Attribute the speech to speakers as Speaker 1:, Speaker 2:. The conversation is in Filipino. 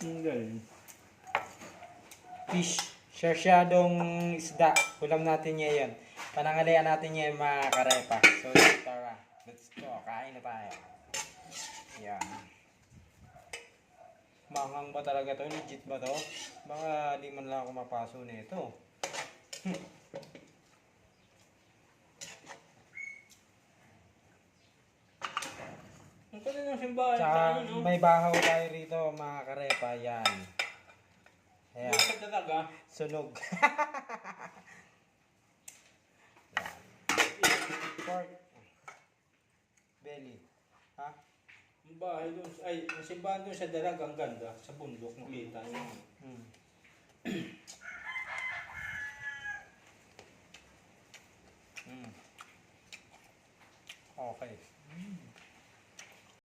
Speaker 1: Ang galing.
Speaker 2: Fish. Sarsyadong isda. Ulam natin ngayon. Panangalian natin ngayon mga karepa. So, tara. Let's go. Kain na tayo. Yan. Manghang ba talaga to? Legit ba to? Baka di man lang ako mapaso nito.
Speaker 1: Ang galing ng simbahan.
Speaker 2: Tsaka
Speaker 1: No?
Speaker 2: may bahaw tayo rito mga karepa. Yan. Ayan.
Speaker 1: Sa talaga.
Speaker 2: Sunog. Yan. Pork. Belly. Ha?
Speaker 1: Ang bahay doon, ay, ang simbahan doon sa Dalag, ang ganda, sa bundok, makita niyo.
Speaker 2: Hmm. Okay.